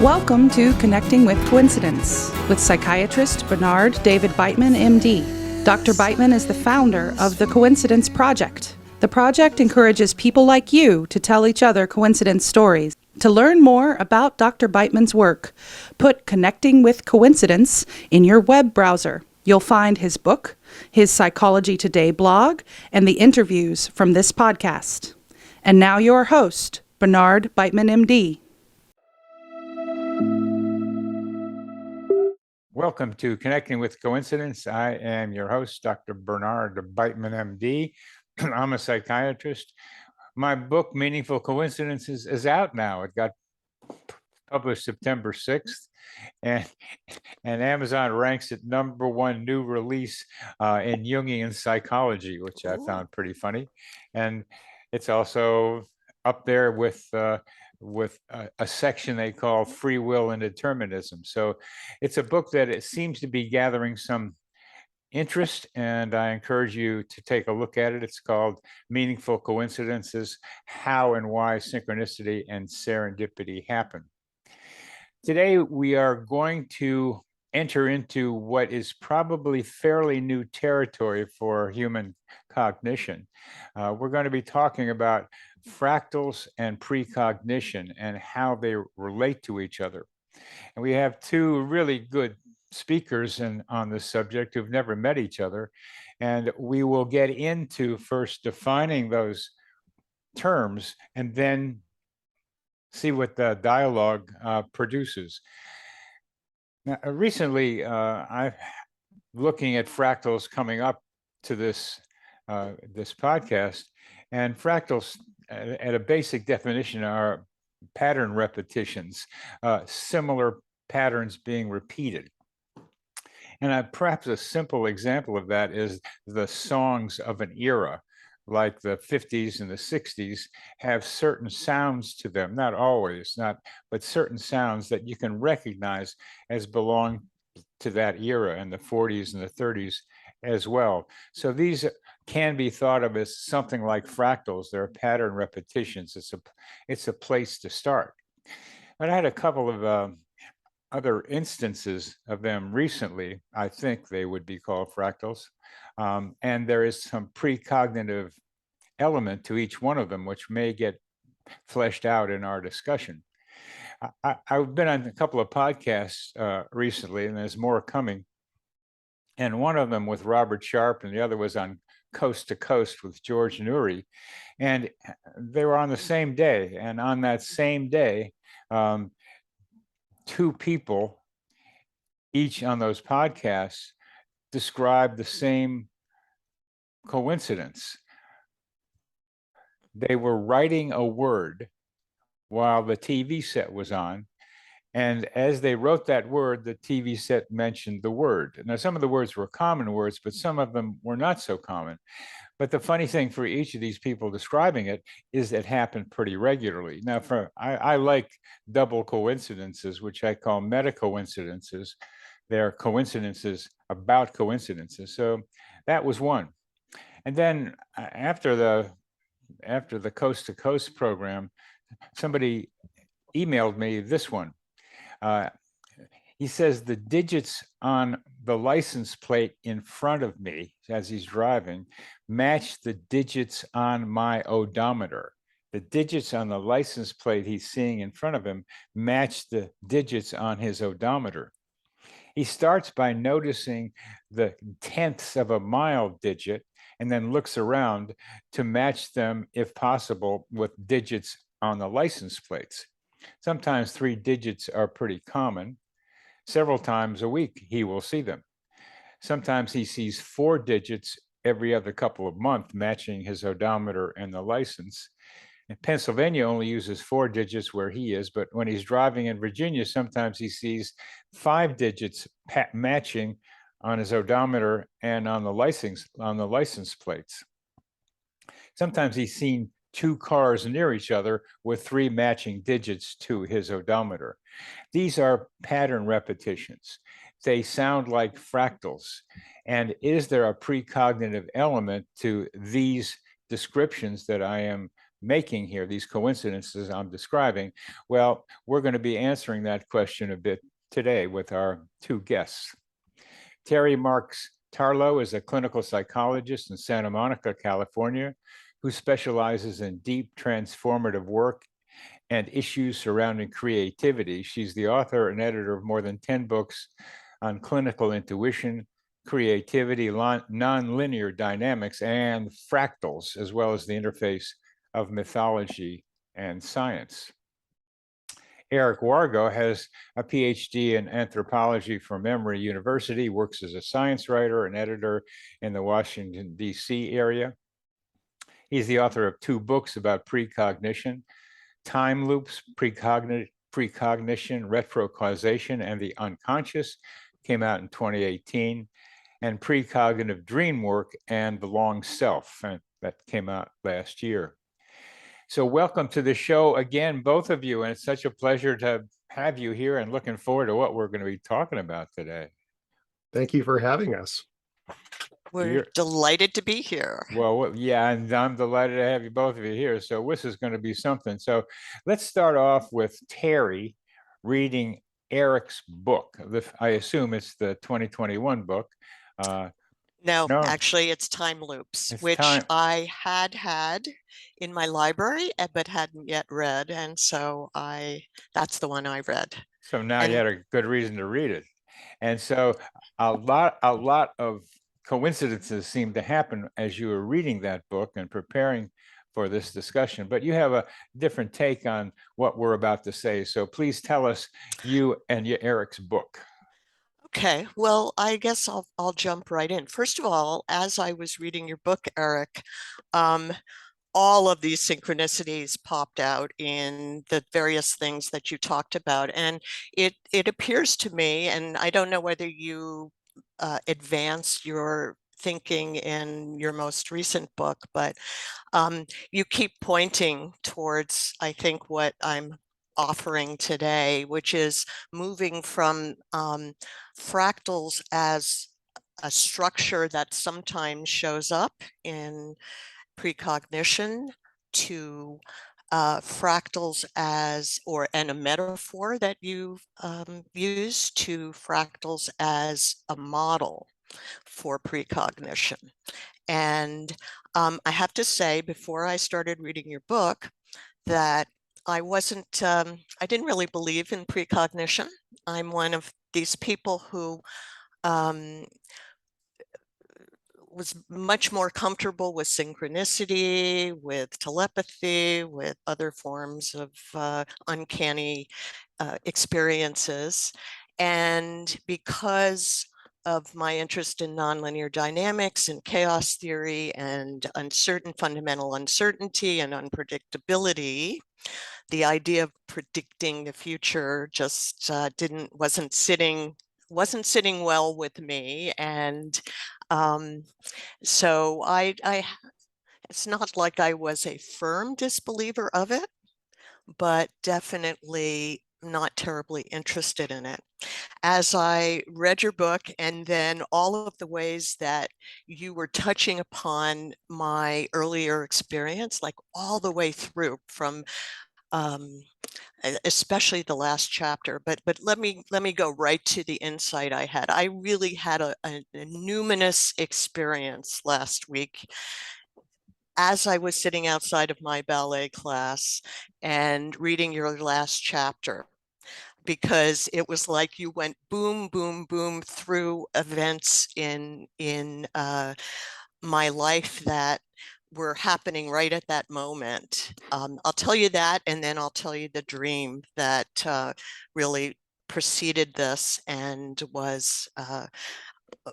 Welcome to Connecting with Coincidence with psychiatrist Bernard David Beitman, MD. Dr. Beitman is the founder of the Coincidence Project. The project encourages people like you to tell each other coincidence stories. To learn more about Dr. Beitman's work, put Connecting with Coincidence in your web browser. You'll find his book, his Psychology Today blog, and the interviews from this podcast. And now your host, Bernard Beitman, MD. Welcome to Connecting with Coincidence. I am your host, Dr. Bernard Beitman, MD. I'm a psychiatrist. My book, Meaningful Coincidences, is out now. It got published September 6th, and Amazon ranks it #1 new release in Jungian psychology, which I found pretty funny. And it's also up there with a section they call Free Will and Determinism. So it's a book that it seems to be gathering some interest, and I encourage you to take a look at it. It's called Meaningful Coincidences: How and Why Synchronicity and Serendipity Happen. Today, we are going to enter into what is probably fairly new territory for human cognition. We're going to be talking about fractals and precognition and how they relate to each other. And we have two really good speakers on this subject who've never met each other. And we will get into first defining those terms and then see what the dialogue produces. Now, recently, I'm looking at fractals coming up to this podcast, and fractals at a basic definition are pattern repetitions, similar patterns being repeated. And perhaps a simple example of that is the songs of an era, like the 50s and the 60s, have certain sounds to them, not always, but certain sounds that you can recognize as belong to that era, and the 40s and the 30s as well. So these can be thought of as something like fractals. They're pattern repetitions. It's a place to start. But I had a couple of other instances of them recently. I think they would be called fractals. And there is some precognitive element to each one of them, which may get fleshed out in our discussion. I've been on a couple of podcasts recently, and there's more coming. And one of them with Robert Sharp, and the other was on Coast to Coast with George Noory. And they were on the same day. And on that same day, two people, each on those podcasts, described the same coincidence. They were writing a word while the TV set was on. And as they wrote that word, the TV set mentioned the word. Now, some of the words were common words, but some of them were not so common. But the funny thing for each of these people describing it is it happened pretty regularly. Now, I like double coincidences, which I call meta-coincidences. They're coincidences about coincidences. So that was one. And then after the Coast to Coast program, somebody emailed me this one. He says the digits on the license plate in front of me as he's driving match the digits on my odometer. The digits on the license plate he's seeing in front of him match the digits on his odometer. He starts by noticing the tenths of a mile digit and then looks around to match them, if possible, with digits on the license plates. Sometimes 3 digits are pretty common. Several times a week, he will see them. Sometimes he sees 4 digits every other couple of months, matching his odometer and the license. And Pennsylvania only uses 4 digits where he is, but when he's driving in Virginia, sometimes he sees 5 digits matching on his odometer and on the license plates. Sometimes he's seen 2 cars near each other with 3 matching digits to his odometer. These are pattern repetitions. They sound like fractals. And is there a precognitive element to these descriptions that I am making here, these coincidences I'm describing? Well, we're going to be answering that question a bit today with our two guests. Terry Marks-Tarlow is a clinical psychologist in Santa Monica, California, who specializes in deep transformative work and issues surrounding creativity. She's the author and editor of more than 10 books on clinical intuition, creativity, nonlinear dynamics, and fractals, as well as the interface of mythology and science. Eric Wargo has a PhD in anthropology from Emory University, works as a science writer and editor in the Washington, D.C. area. He's the author of 2 books about precognition, Time Loops, Precognition, Retrocausation, and the Unconscious, came out in 2018, and Precognitive Dream Work and the Long Self, and that came out last year. So welcome to the show again, both of you, and it's such a pleasure to have you here and looking forward to what we're going to be talking about today. Thank you for having us. We're delighted to be here. Well, yeah, and I'm delighted to have you both of you here. So this is going to be something. So let's start off with Terry reading Eric's book. I assume it's the 2021 book. No, actually, it's Time Loops, which I had in my library, but hadn't yet read. And so that's the one I read. So now you had a good reason to read it. And so a lot of coincidences seem to happen as you were reading that book and preparing for this discussion, but you have a different take on what we're about to say. So please tell us you and Eric's book. Okay, well, I guess I'll jump right in. First of all, as I was reading your book, Eric, all of these synchronicities popped out in the various things that you talked about. And it appears to me, and I don't know whether you advanced your thinking in your most recent book, but you keep pointing towards, I think, what I'm offering today, which is moving from fractals as a structure that sometimes shows up in precognition to fractals as, and a metaphor that you use, to fractals as a model for precognition. And I have to say, before I started reading your book, that I didn't really believe in precognition. I'm one of these people who was much more comfortable with synchronicity, with telepathy, with other forms of uncanny experiences. And because of my interest in nonlinear dynamics and chaos theory and fundamental uncertainty and unpredictability, the idea of predicting the future just wasn't sitting well with me. And so it's not like I was a firm disbeliever of it, but definitely not terribly interested in it. As I read your book, and then all of the ways that you were touching upon my earlier experience, like all the way through from especially the last chapter, but let me go right to the insight I had. I really had a numinous experience last week as I was sitting outside of my ballet class and reading your last chapter, because it was like you went boom, boom, boom through events in my life that were happening right at that moment. I'll tell you that, and then I'll tell you the dream that really preceded this and was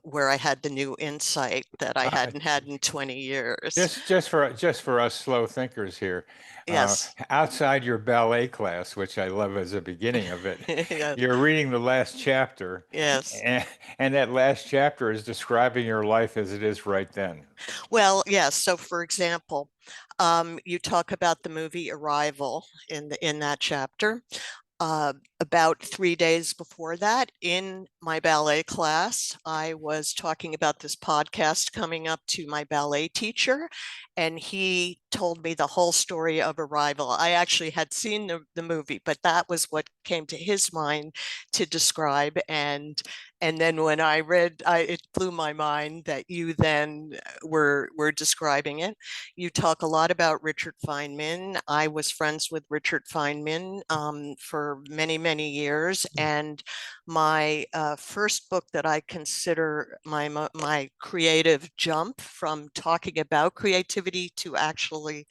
where I had the new insight that I hadn't had in 20 years. Just for us slow thinkers here. Yes. Outside your ballet class, which I love as a beginning of it, Yes. You're reading the last chapter. Yes. And that last chapter is describing your life as it is right then. Well, yes. So, for example, you talk about the movie Arrival in that chapter. about 3 days before that, in my ballet class, I was talking about this podcast coming up to my ballet teacher, and he told me the whole story of Arrival. I actually had seen the movie, but that was what came to his mind to describe. And then when I read, it blew my mind that you then were describing it. You talk a lot about Richard Feynman. I was friends with Richard Feynman for many, many years. And my first book that I consider my creative jump from talking about creativity to actually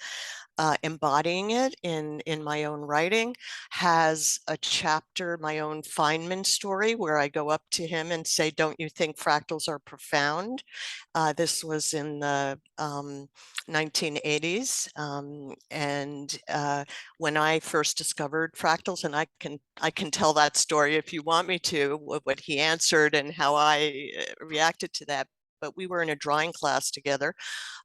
embodying it in my own writing has a chapter, my own Feynman story, where I go up to him and say, "Don't you think fractals are profound?" This was in the 1980s, and when I first discovered fractals, and I can tell that story if you want me to, what he answered and how I reacted to that. But we were in a drawing class together,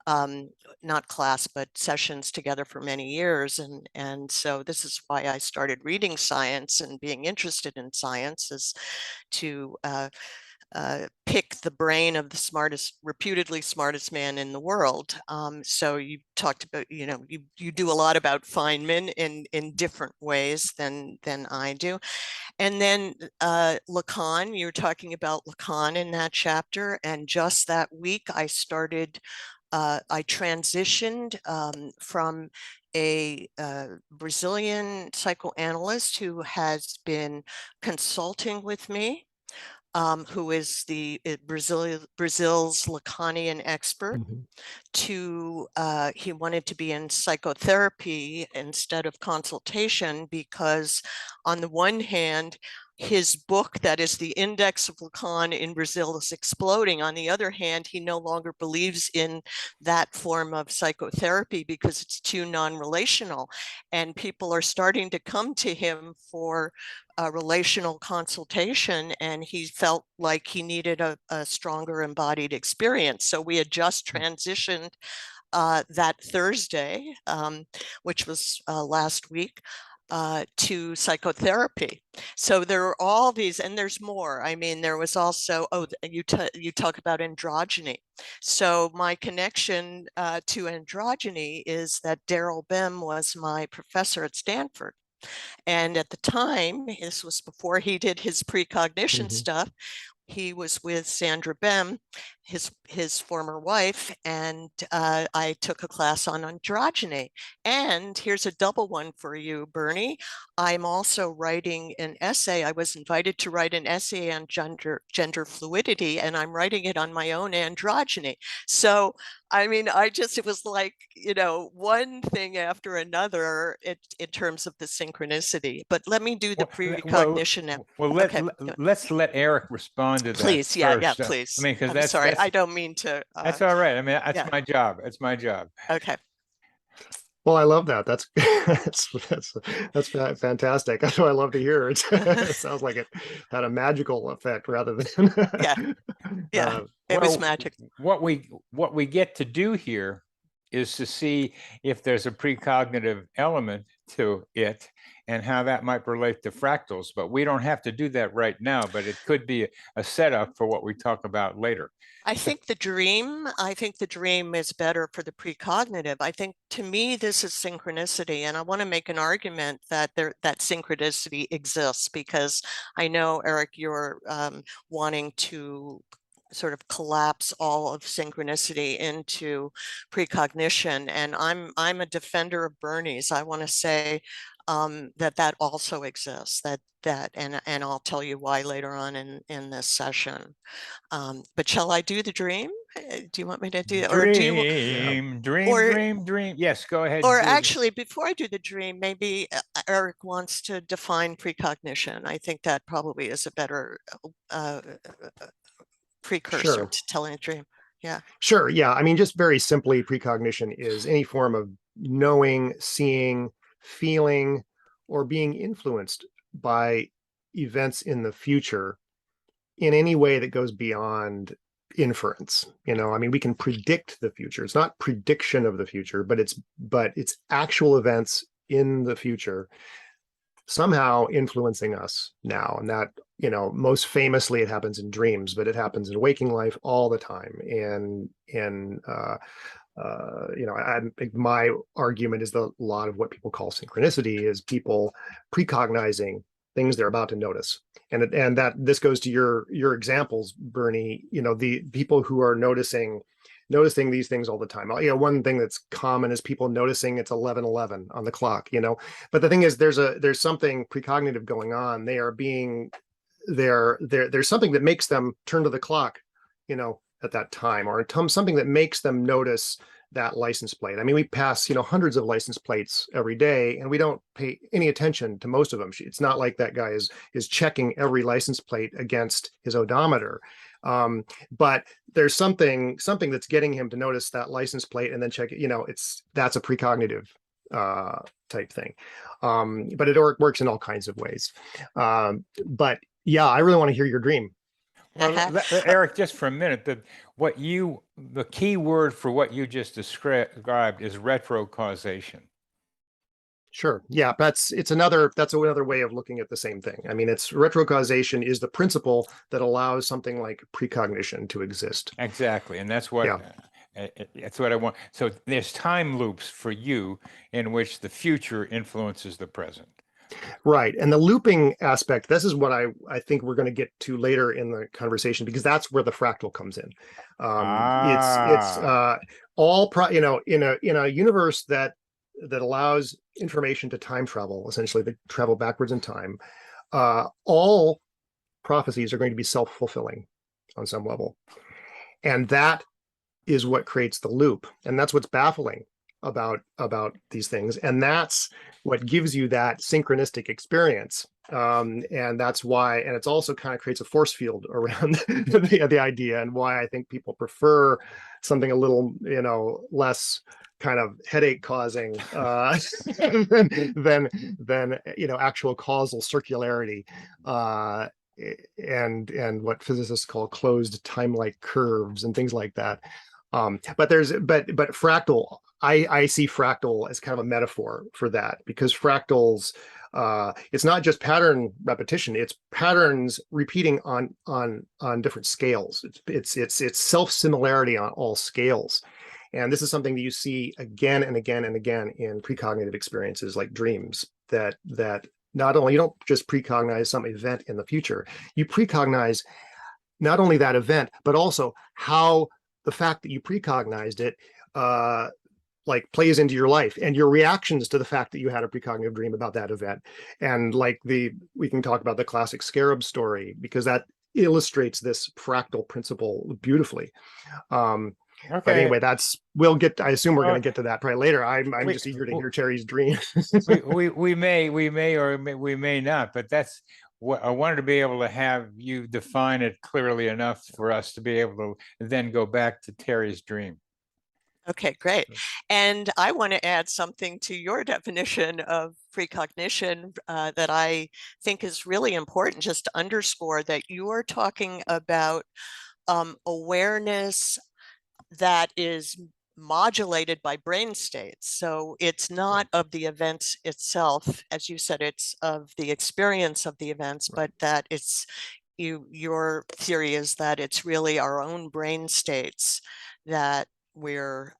not class, but sessions together for many years. And so this is why I started reading science and being interested in science, is to pick the brain of the smartest, reputedly smartest man in the world. So you talked about, you do a lot about Feynman in different ways than I do. And then Lacan, you're talking about Lacan in that chapter. And just that week, I transitioned from a Brazilian psychoanalyst who has been consulting with me, who is the Brazil's Lacanian expert, to he wanted to be in psychotherapy instead of consultation, because on the one hand, his book that is the Index of Lacan in Brazil is exploding. On the other hand, he no longer believes in that form of psychotherapy because it's too non-relational, and people are starting to come to him for relational consultation, and he felt like he needed a stronger embodied experience. So we had just transitioned that Thursday, which was last week, to psychotherapy. So there are all these, and there's more. I mean, there was also, you talk about androgyny. So my connection to androgyny is that Daryl Bem was my professor at Stanford. And at the time, this was before he did his precognition stuff, he was with Sandra Bem, his former wife, and I took a class on androgyny. And here's a double one for you, Bernie. I'm also writing an essay. I was invited to write an essay on gender fluidity, and I'm writing it on my own androgyny. So, I mean, it was like, one thing after another in terms of the synchronicity. But let me do the precognition now. Let's let Eric respond to that. Please, yeah, please. I mean, because I'm sorry, I don't mean to. That's all right. I mean, that's my job. It's my job. Okay. Well, I love that. That's fantastic. That's what I love to hear. It sounds like it had a magical effect rather than it was magic. What we get to do here is to see if there's a precognitive element to it and how that might relate to fractals. But we don't have to do that right now, but it could be a setup for what we talk about later. I think the dream is better for the precognitive. I think, to me, this is synchronicity. And I want to make an argument that that synchronicity exists, because I know, Eric, you're wanting to sort of collapse all of synchronicity into precognition. And I'm a defender of Bernie's. I want to say that also exists, and I'll tell you why later on in this session. But shall I do the dream? Do you want me to do it? Dream. Yes, go ahead. Or actually, before I do the dream, maybe Eric wants to define precognition. I think that probably is a better precursor to telling a dream. Yeah. Sure. Yeah. I mean, just very simply, precognition is any form of knowing, seeing, feeling, or being influenced by events in the future in any way that goes beyond inference. I mean, we can predict the future. It's not prediction of the future, but it's actual events in the future, somehow influencing us now. And that, most famously, it happens in dreams, but it happens in waking life all the time. My argument is that a lot of what people call synchronicity is people precognizing things they're about to notice. And that this goes to your examples, Bernie, the people who are noticing these things all the time. One thing that's common is people noticing it's 11:11 on the clock, but the thing is there's something precognitive going on. There's something that makes them turn to the clock, at that time, or something that makes them notice that license plate. I mean, we pass, hundreds of license plates every day, and we don't pay any attention to most of them. It's not like that guy is checking every license plate against his odometer. But there's something that's getting him to notice that license plate and then check it. That's a precognitive type thing. But it works in all kinds of ways. But yeah, I really want to hear your dream. Well, Eric, just for a minute, the key word for what you just described is retrocausation. Sure. Yeah, that's another way of looking at the same thing. I mean, it's retrocausation is the principle that allows something like precognition to exist. Exactly, and that's what I want. So there's time loops for you in which the future influences the present. Right. And the looping aspect, this is what I think we're going to get to later in the conversation, because that's where the fractal comes in. It's all in a universe that allows information to time travel, essentially to travel backwards in time. All prophecies are going to be self-fulfilling on some level. And that is what creates the loop. And that's what's baffling about these things. And that's what gives you that synchronistic experience. And that's why, and it's also kind of creates a force field around the idea, and why I think people prefer something a little, less kind of headache causing than actual causal circularity, and what physicists call closed time-like curves and things like that. But fractal, I see fractal as kind of a metaphor for that, because fractals, it's not just pattern repetition, it's patterns repeating on different scales. It's self-similarity on all scales. And this is something that you see again and again and again in precognitive experiences like dreams, that not only you don't just precognize some event in the future, you precognize not only that event, but also how the fact that you precognized it plays into your life and your reactions to the fact that you had a precognitive dream about that event. And we can talk about the classic scarab story, because that illustrates this fractal principle beautifully. Okay. But anyway, I assume we're going to get to that probably later. I'm just eager to hear Terry's dream. we may or we may not, but that's what I wanted to be able to have you define it clearly enough for us to be able to then go back to Terry's dream. Okay, great. And I want to add something to your definition of precognition that I think is really important, just to underscore that you are talking about awareness that is modulated by brain states. So it's not of the events itself, as you said, it's of the experience of the events, but that it's your theory is that it's really our own brain states that we're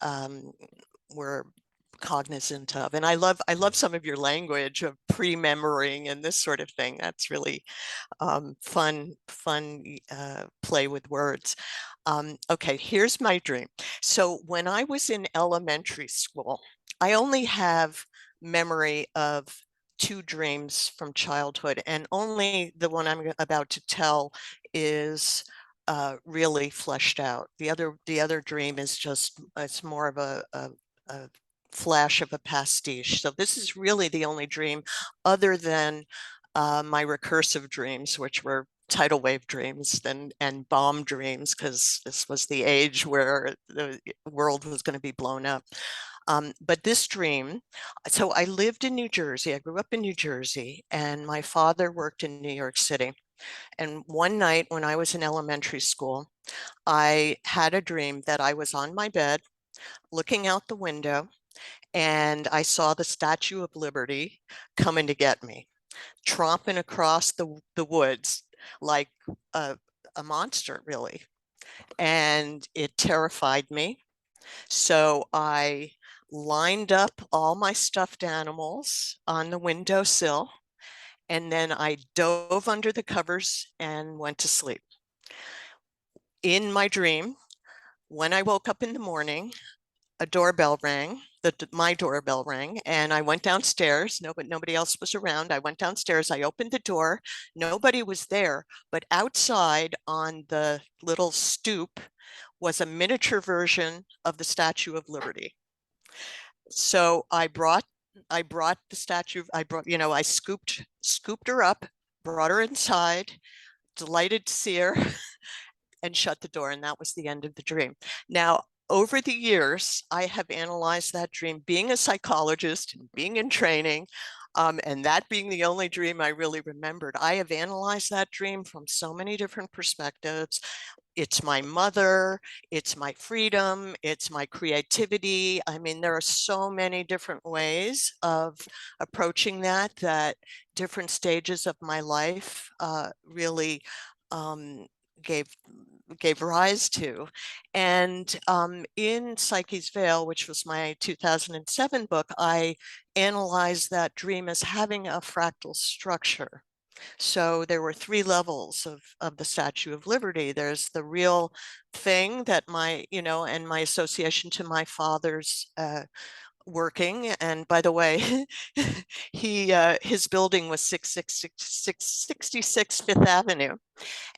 cognizant of. And I love some of your language of pre-memorying and this sort of thing. That's really fun play with words. Okay, here's my dream. So when I was in elementary school, I only have memory of 2 dreams from childhood, and only the one I'm about to tell is really fleshed out. The other dream is just, it's more of a flash of a pastiche. So this is really the only dream other than my recursive dreams, which were tidal wave dreams and bomb dreams, because this was the age where the world was going to be blown up. But this dream, so I lived in New Jersey. I grew up in New Jersey, and my father worked in New York City. And one night when I was in elementary school, I had a dream that I was on my bed looking out the window, and I saw the Statue of Liberty coming to get me. tromping across the woods like a monster, really. And it terrified me. So I lined up all my stuffed animals on the windowsill, and then I dove under the covers and went to sleep. In my dream, when I woke up in the morning, a doorbell rang, my doorbell rang, and I went downstairs. Nobody else was around. I went downstairs, I opened the door, nobody was there, but outside on the little stoop was a miniature version of the Statue of Liberty. So I brought the statue, I scooped her up, brought her inside, delighted to see her, and shut the door. And that was the end of the dream. Now, over the years, I have analyzed that dream, being a psychologist and being in training, and that being the only dream I really remembered. I have analyzed that dream from so many different perspectives. It's my mother, it's my freedom, it's my creativity. I mean, there are so many different ways of approaching that different stages of my life really gave rise to. And in Psyche's Veil, which was my 2007 book, I analyzed that dream as having a fractal structure. So there were 3 levels of the Statue of Liberty. There's the real thing that and my association to my father's working. And by the way, his building was 666 Fifth Avenue,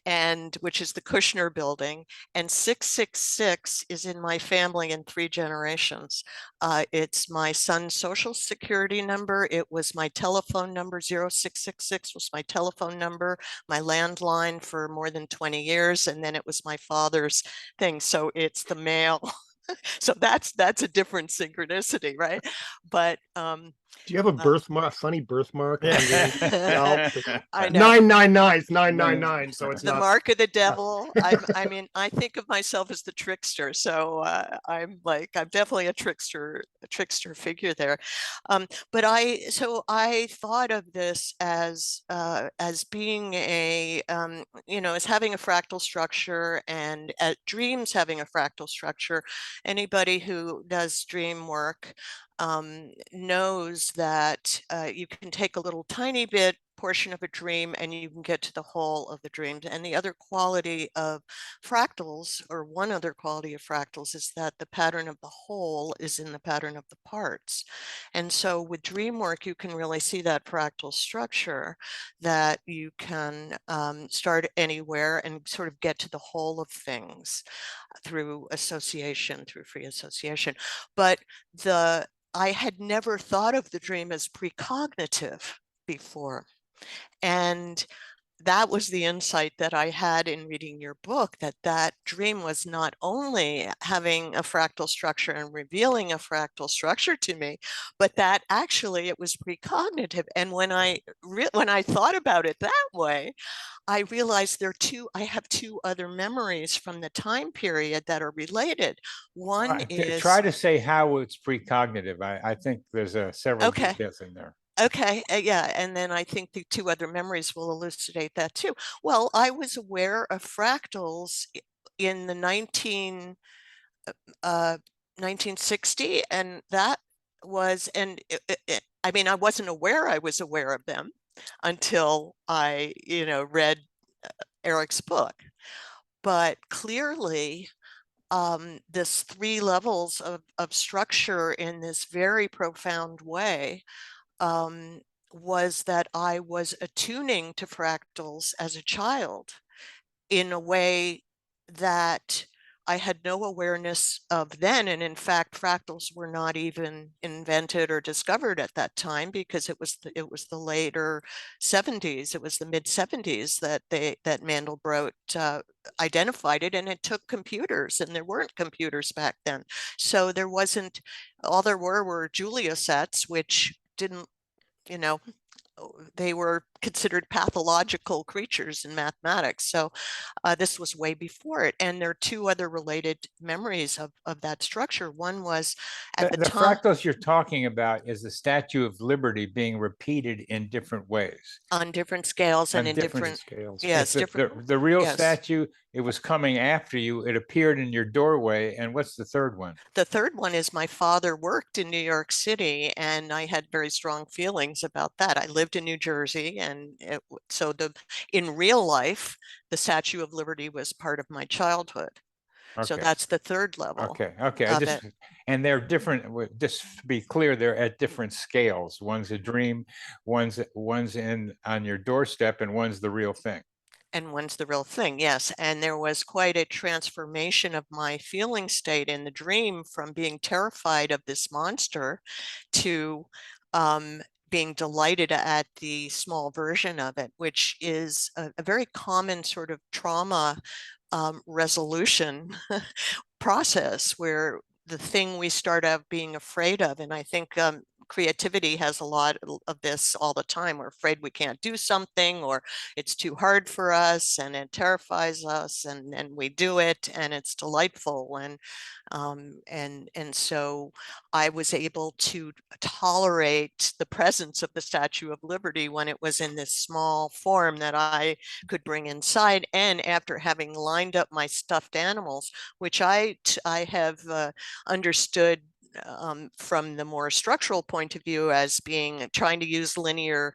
and which is the Kushner building, and 666 is in my family in 3 generations. It's my son's social security number. It was my telephone number. 0666 was my telephone number, my landline for more than 20 years. And then it was my father's thing. So it's the mail. So that's a different synchronicity, right? But do you have a birthmark, funny birthmark? On I know. 999 is 999, so it's the not mark of the devil. I mean, I think of myself as the trickster, so I'm definitely a trickster figure there. But I thought of this as being as having a fractal structure, and dreams having a fractal structure. Anybody who does dream work knows that you can take a little tiny bit portion of a dream and you can get to the whole of the dreams. And the other quality of fractals, or one other quality of fractals, is that the pattern of the whole is in the pattern of the parts. And so with dream work, you can really see that fractal structure, that you can start anywhere and sort of get to the whole of things through association, through free association. But I had never thought of the dream as precognitive before. And that was the insight that I had in reading your book, that dream was not only having a fractal structure and revealing a fractal structure to me, but that actually it was precognitive. And when I thought about it that way, I realized I have 2 other memories from the time period that are related. One is... Try to say how it's precognitive. I think there's several details in there. Okay, yeah, and then I think the 2 other memories will elucidate that too. Well, I was aware of fractals in the 1960, and that was, I mean, I wasn't aware I was aware of them until I, read Eric's book. But clearly, this 3 levels of structure in this very profound way was that I was attuning to fractals as a child in a way that I had no awareness of then. And in fact, fractals were not even invented or discovered at that time, because it was the later 70s, it was the mid 70s that Mandelbrot identified it, and it took computers, and there weren't computers back then. So there wasn't, all there were Julia sets, which didn't, they were considered pathological creatures in mathematics. So this was way before it. And there are two other related memories of that structure. One was at the The time. fractals you're talking about is the Statue of Liberty being repeated in different ways. On different scales and On in different scales. Yes, different. The real yes. statue, it was coming after you. It appeared in your doorway. And what's the third one? The third one is my father worked in New York City, and I had very strong feelings about that. I lived in New Jersey, and so in real life, the Statue of Liberty was part of my childhood. Okay. So that's the third level. Okay. Okay. And they're different. Just to be clear, they're at different scales. One's a dream, one's in on your doorstep, and one's the real thing. And one's the real thing, yes. And there was quite a transformation of my feeling state in the dream from being terrified of this monster to being delighted at the small version of it, which is a very common sort of trauma resolution process, where the thing we start out being afraid of, and I think creativity has a lot of this all the time. We're afraid we can't do something, or it's too hard for us, and it terrifies us, and we do it, and it's delightful. And so I was able to tolerate the presence of the Statue of Liberty when it was in this small form that I could bring inside. And after having lined up my stuffed animals, which I have understood from the more structural point of view as being trying to use linear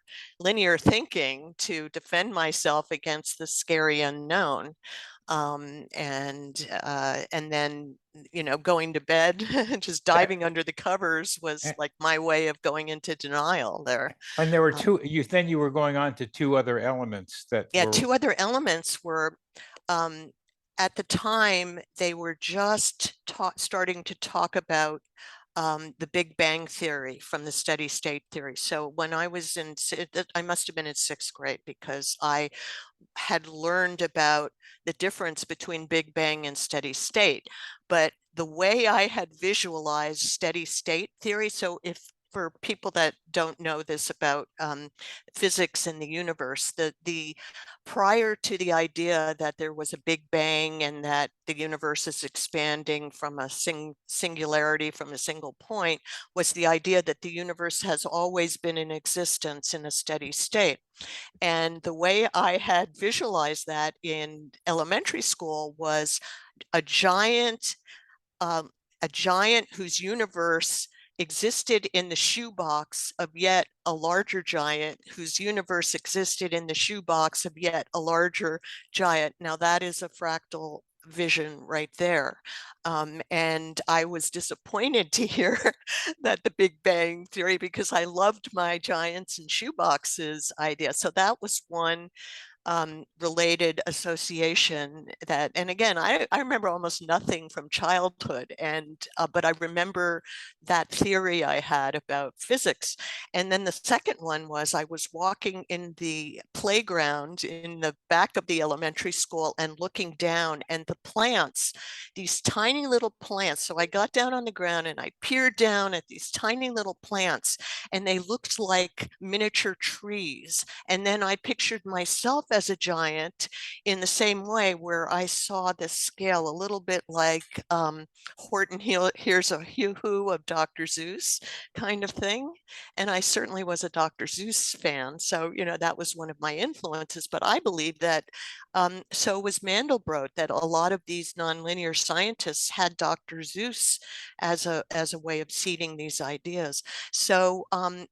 thinking to defend myself against the scary unknown. And then, going to bed, just diving under the covers was like my way of going into denial there. And there were two, then you were going on to two other elements that two other elements were, at the time, they were just starting to talk about the Big Bang theory from the steady state theory. So when I was I must have been in 6th grade, because I had learned about the difference between Big Bang and steady state. But the way I had visualized steady state theory, so for people that don't know this about physics and the universe, the prior to the idea that there was a Big Bang and that the universe is expanding from a singularity, from a single point, was the idea that the universe has always been in existence in a steady state. And the way I had visualized that in elementary school was a giant whose universe existed in the shoebox of yet a larger giant whose universe existed in the shoebox of yet a larger giant. Now that is a fractal vision right there. And I was disappointed to hear that the Big Bang theory, because I loved my giants and shoeboxes idea. So that was one related association that, and again, I remember almost nothing from childhood, and but I remember that theory I had about physics. And then the second one was I was walking in the playground in the back of the elementary school and looking down, and the plants, these tiny little plants. So I got down on the ground and I peered down at these tiny little plants, and they looked like miniature trees. And then I pictured myself as a giant in the same way, where I saw the scale a little bit like Horton Hears a Hoo-Hoo of Dr. Seuss kind of thing. And I certainly was a Dr. Seuss fan. So, that was one of my influences. But I believe that so was Mandelbrot, that a lot of these nonlinear scientists had Dr. Seuss as a way of seeding these ideas. So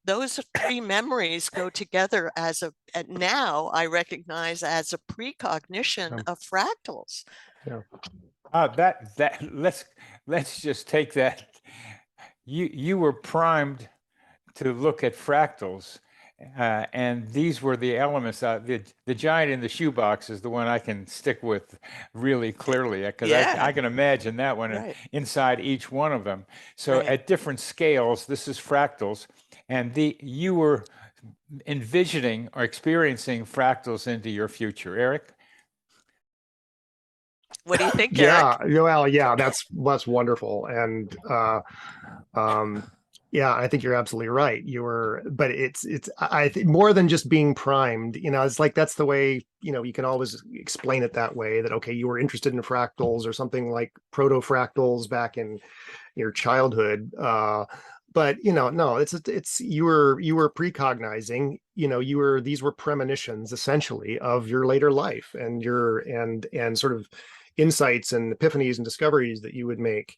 those three memories go together as now I recognize as a precognition of fractals. Yeah. Let's just take that. You were primed to look at fractals, and these were the elements. The giant in the shoebox is the one I can stick with really clearly, because I can imagine that one inside each one of them. So at different scales, this is fractals, and you were envisioning or experiencing fractals into your future. Eric? What do you think, Eric? Yeah, well, yeah, that's wonderful. And Yeah, I think you're absolutely right. But I think more than just being primed, it's like that's the way, you can always explain it that way, that, okay, you were interested in fractals or something like proto-fractals back in your childhood. But no, it's you were precognizing, these were premonitions essentially of your later life and and sort of insights and epiphanies and discoveries that you would make,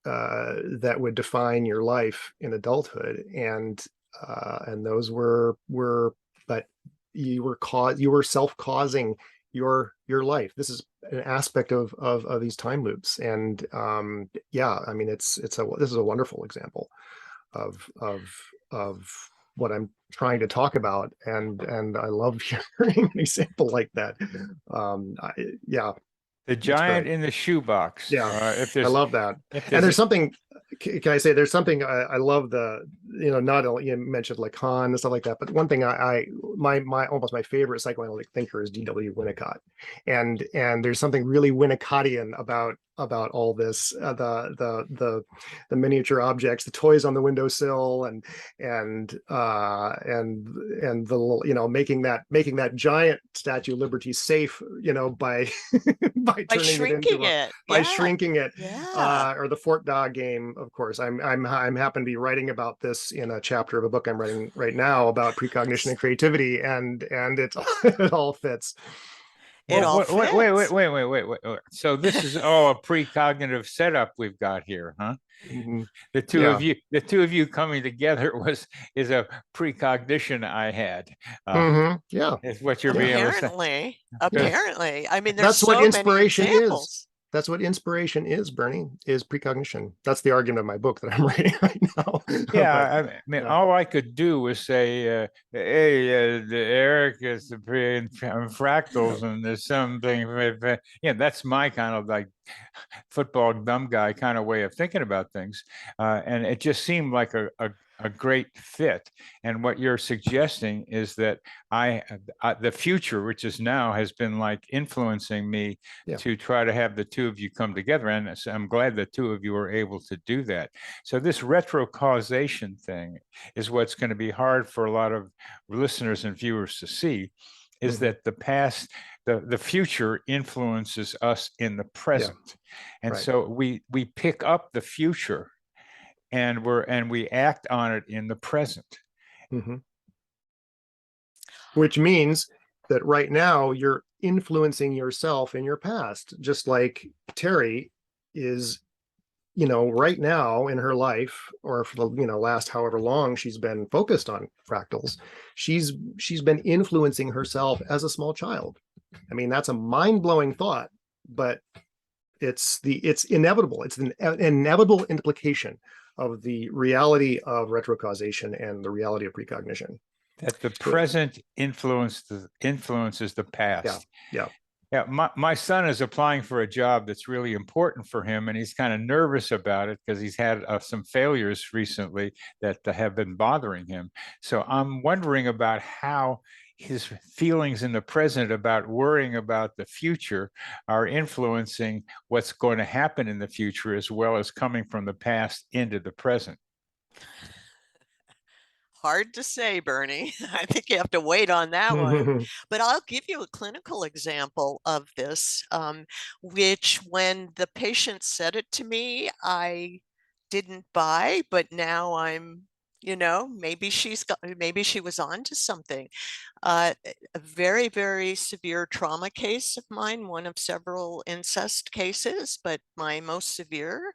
that would define your life in adulthood. And those but you were self-causing your life. This is an aspect of these time loops. And yeah, I mean, this is a wonderful example of what I'm trying to talk about. And I love hearing an example like that. Yeah, The giant in the shoebox. yeah, If I there's, love that. if And there's there's something, can I say, there's something I love not only you mentioned Lacan and stuff like that, but one thing my almost my favorite psychoanalytic thinker is D.W. Winnicott. And there's something really Winnicottian about all this, the miniature objects, the toys on the windowsill, and the making that giant Statue of Liberty safe, by by turning shrinking it it. shrinking it. Yeah. Or the Fort Da game, of course. I'm happen to be writing about this in a chapter of a book I'm writing right now about precognition and creativity, and it it all fits. It all fits. Wait. So this is all a precognitive setup we've got here, huh? Mhm. The two of you coming together is a precognition I had. Yeah, Is what you're being able to say. Apparently. I mean, there's that's what so many inspiration examples. is. That's what inspiration is, Bernie, is precognition. That's the argument of my book that I'm writing right now. Yeah, I mean, all I could do was say, "Hey, Eric is the fractals, and there's something." Yeah, that's my kind of like football dumb guy kind of way of thinking about things, and it just seemed like a great fit. And what you're suggesting is that the future, which is now, has been like influencing me to try to have the two of you come together. And so I'm glad the two of you are able to do that. So this retrocausation thing is what's going to be hard for a lot of listeners and viewers to see, is that the past, the future influences us in the present. And so we pick up the future and we act on it in the present. Which means that right now you're influencing yourself in your past, just like Terry is, right now in her life, or for the last however long she's been focused on fractals, she's been influencing herself as a small child. I mean, that's a mind-blowing thought, but it's inevitable. It's an inevitable implication of the reality of retrocausation and the reality of precognition. That the present influences the past. Yeah. My son is applying for a job that's really important for him, and he's kind of nervous about it because he's had some failures recently that have been bothering him. So I'm wondering about how his feelings in the present about worrying about the future are influencing what's going to happen in the future, as well as coming from the past into the present. Hard to say, Bernie. I think you have to wait on that one. But I'll give you a clinical example of this, which when the patient said it to me, I didn't buy, but now I'm, maybe she was on to something. A very, very severe trauma case of mine, one of several incest cases, but my most severe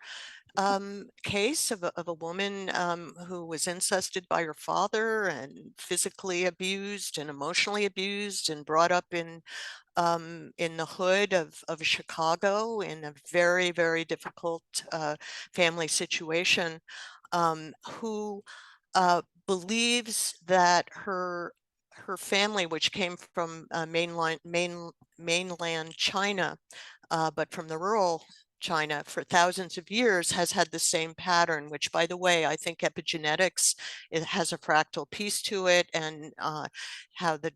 case of a woman who was incested by her father and physically abused and emotionally abused and brought up in the hood of Chicago in a very, very difficult family situation, who believes that her family, which came from mainland China, but from the rural China for thousands of years, has had the same pattern, which, by the way, I think epigenetics, it has a fractal piece to it, and how the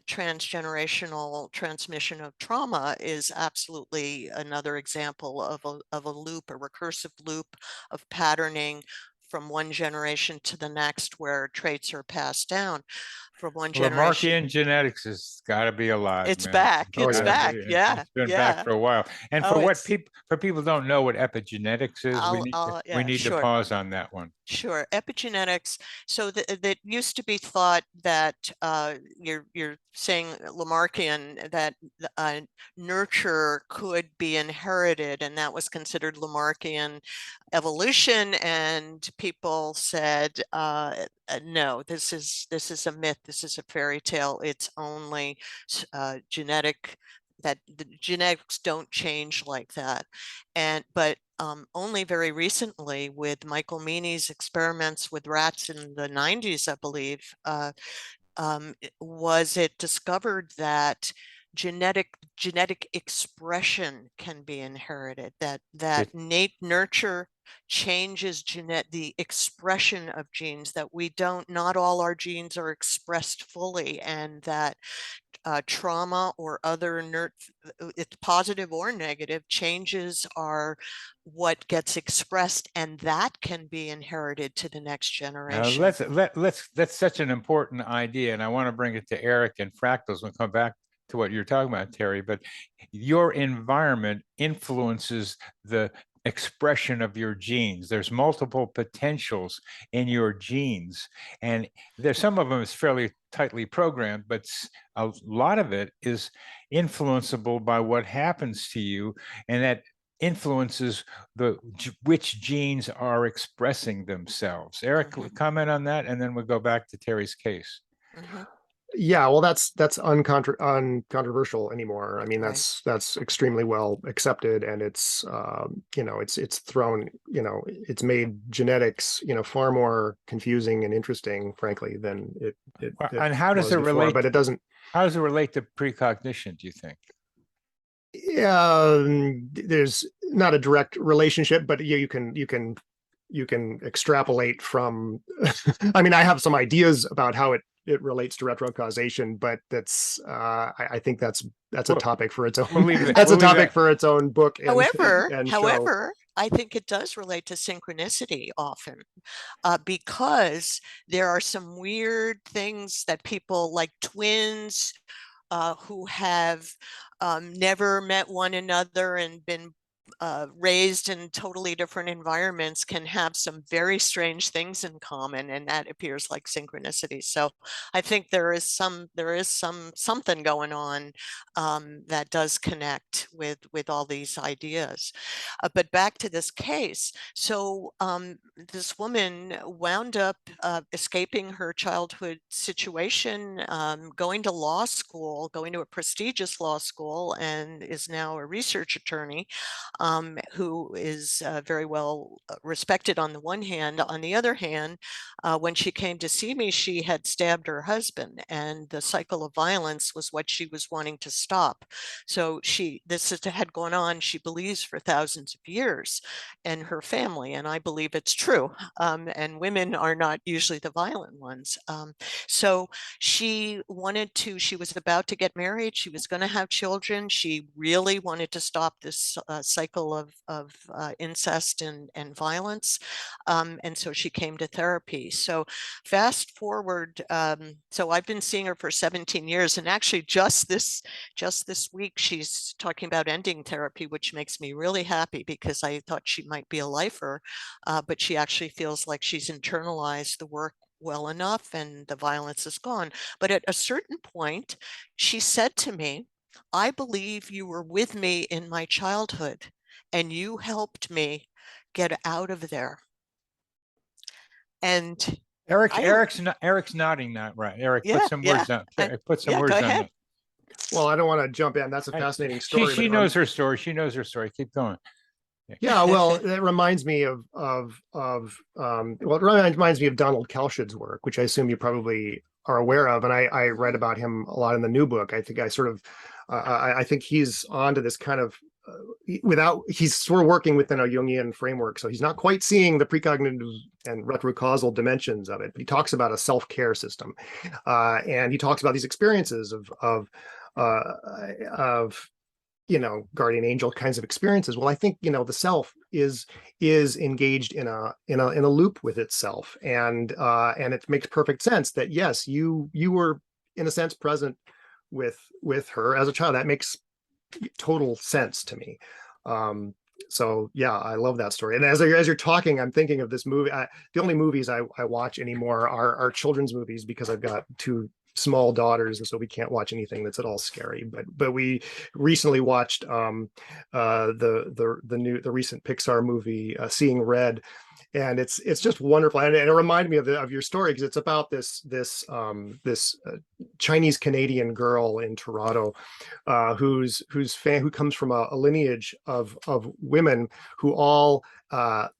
transgenerational transmission of trauma is absolutely another example of a loop, a recursive loop of patterning from one generation to the next, where traits are passed down from one generation. Lamarckian genetics has got to be alive, It's man. back. Oh, It's yeah. back. Yeah. It's been Yeah. back for a while. And Oh, for what it's- people, for people who don't know what epigenetics is, we yeah, need to sure. pause on that one. Sure. Epigenetics. So that used to be thought that you're saying Lamarckian, that nurture could be inherited, and that was considered Lamarckian evolution. And people said, no, this is a myth. This is a fairy tale. It's only genetic. That the genetics don't change like that. But only very recently, with Michael Meany's experiments with rats in the 90s, I believe, was it discovered that genetic expression can be inherited, that nurture changes the expression of genes, that not all our genes are expressed fully, and that trauma or other it's positive or negative changes are what gets expressed, and that can be inherited to the next generation. That's such an important idea, and I want to bring it to Eric and Fractals. We'll come back to what you're talking about, Terry, but your environment influences the expression of your genes. There's multiple potentials in your genes, and there's some of them is fairly tightly programmed, but a lot of it is influenceable by what happens to you, and that influences which genes are expressing themselves. Eric, comment on that, and then we'll go back to Terry's case. Yeah, well, that's uncontroversial anymore. I mean, Right. that's extremely well accepted, and it's it's thrown, it's made genetics far more confusing and interesting, frankly, than it And how does it before, relate? but it doesn't. How does it relate to precognition, do you think? There's not a direct relationship, but you can extrapolate from. I mean, I have some ideas about how it relates to retrocausation, but that's I think that's a topic for its own. That's a topic for its own book. However, I think it does relate to synchronicity often, because there are some weird things that people, like twins who have never met one another and been raised in totally different environments, can have some very strange things in common, and that appears like synchronicity. So I think there is something going on that does connect with all these ideas. But back to this case. So this woman wound up escaping her childhood situation, going to law school, going to a prestigious law school, and is now a research attorney. Who is very well respected on the one hand. On the other hand, when she came to see me, she had stabbed her husband, and the cycle of violence was what she was wanting to stop. So this had gone on, she believes, for thousands of years in her family, and I believe it's true. And women are not usually the violent ones. So she was about to get married. She was going to have children. She really wanted to stop this cycle of incest and violence. And so she came to therapy. So fast forward, so I've been seeing her for 17 years, and actually just this week, she's talking about ending therapy, which makes me really happy, because I thought she might be a lifer, but she actually feels like she's internalized the work well enough and the violence is gone. But at a certain point, she said to me, "I believe you were with me in my childhood, and you helped me get out of there." And Eric's nodding that, right? Eric, yeah, put some words on. Put some words on that. Well, I don't want to jump in. That's a fascinating story. She knows her story. She knows her story. Keep going. Yeah, well, it reminds me of it reminds me of Donald Kalsched's work, which I assume you probably are aware of, and I write about him a lot in the new book. I think I think he's onto this kind of he's sort of working within a Jungian framework, so he's not quite seeing the precognitive and retrocausal dimensions of it. But he talks about a self-care system, and he talks about these experiences of guardian angel kinds of experiences. Well, I think, the self is engaged in a loop with itself. And it makes perfect sense that, yes, you were in a sense present with her as a child. That makes total sense to me. So yeah, I love that story. And as you're talking, I'm thinking of this movie. The only movies I watch anymore are children's movies, because I've got two small daughters, and so we can't watch anything that's at all scary. But we recently watched the recent Pixar movie, Seeing Red, and it's just wonderful. And it reminded me of your story, because it's about this Chinese Canadian girl in Toronto, who comes from a lineage of women who all,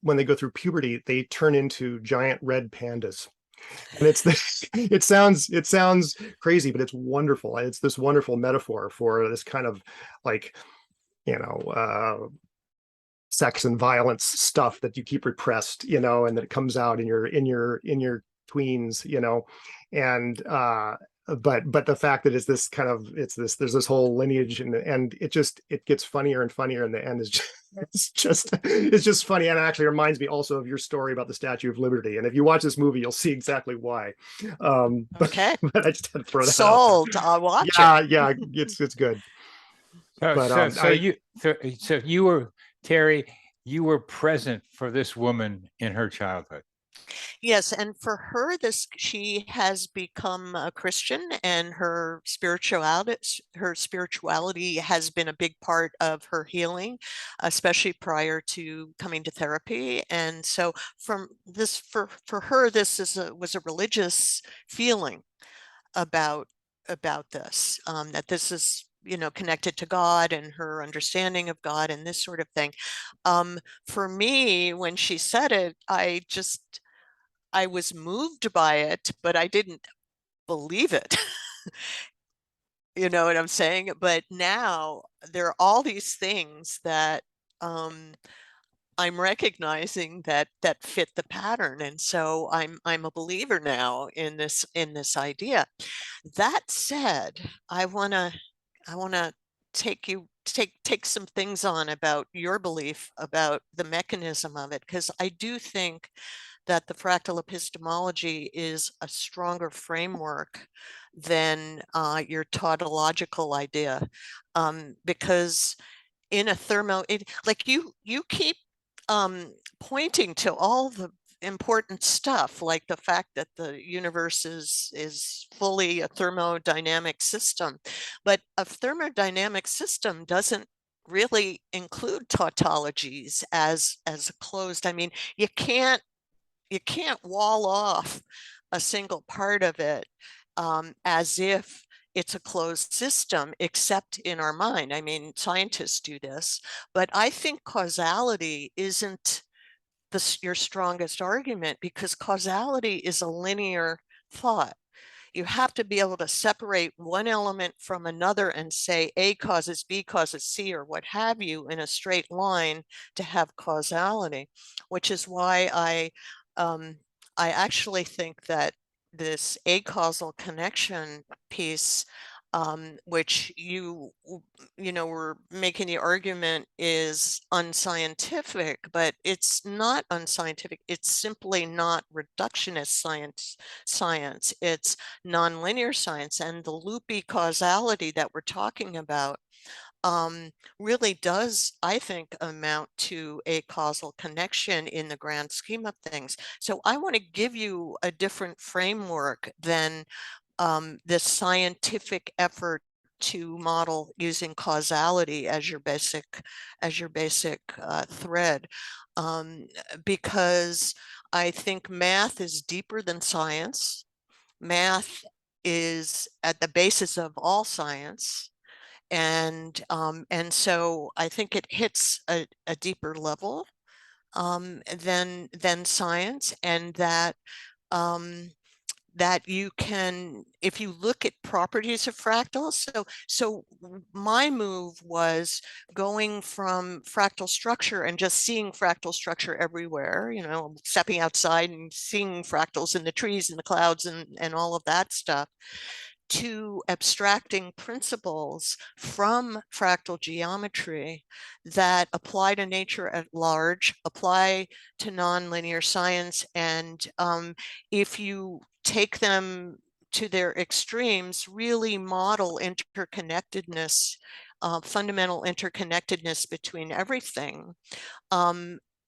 when they go through puberty, they turn into giant red pandas. And it's this, it sounds crazy, but it's wonderful. It's this wonderful metaphor for this kind of, like, sex and violence stuff that you keep repressed, and that it comes out in your tweens, and but the fact that there's this whole lineage, and it gets funnier and funnier, and the end is it's just funny. And it actually reminds me also of your story about the Statue of Liberty, and if you watch this movie, you'll see exactly why. Okay. But I just had to throw that Sold. out. I'll watch it. Yeah, it's good. So you were, Terry, you were present for this woman in her childhood. Yes, and for her, she has become a Christian, and her spirituality has been a big part of her healing, especially prior to coming to therapy. And so, for her, this was a religious feeling about this, that this is connected to God and her understanding of God and this sort of thing. For me, when she said it, I was moved by it, but I didn't believe it. You know what I'm saying? But now there are all these things that I'm recognizing that fit the pattern, and so I'm a believer now in this idea. That said, I wanna take some things on about your belief about the mechanism of it, because I do think that the fractal epistemology is a stronger framework than your tautological idea, because in a like you keep pointing to all the important stuff, like the fact that the universe is fully a thermodynamic system, but a thermodynamic system doesn't really include tautologies as a closed. I mean, you can't wall off a single part of it as if it's a closed system, except in our mind. I mean, scientists do this, but I think causality isn't your strongest argument, because causality is a linear thought. You have to be able to separate one element from another and say A causes B causes C, or what have you, in a straight line to have causality, which is why I actually think that this acausal connection piece, which you were making the argument is unscientific, but it's not unscientific. It's simply not reductionist science. It's nonlinear science, and the loopy causality that we're talking about really does, I think, amount to a causal connection in the grand scheme of things. So I want to give you a different framework than this scientific effort to model using causality as your basic thread, because I think math is deeper than science. Math is at the basis of all science. And so I think it hits a deeper level than science, and that that you can, if you look at properties of fractals. So my move was going from fractal structure and just seeing fractal structure everywhere, stepping outside and seeing fractals in the trees and the clouds and all of that stuff, to abstracting principles from fractal geometry that apply to nature at large, apply to nonlinear science, and if you take them to their extremes, really model interconnectedness, fundamental interconnectedness between everything,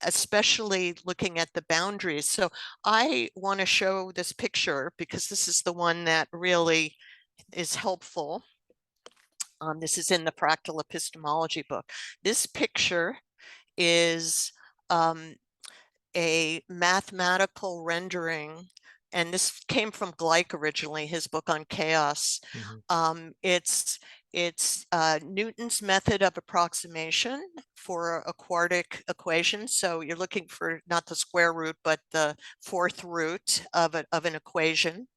especially looking at the boundaries. So I want to show this picture because this is the one that really is helpful. This is in the Fractal Epistemology book. This picture is a mathematical rendering, and this came from Gleick originally, his book on chaos. It's Newton's method of approximation for a quartic equation. So you're looking for not the square root, but the fourth root of an equation.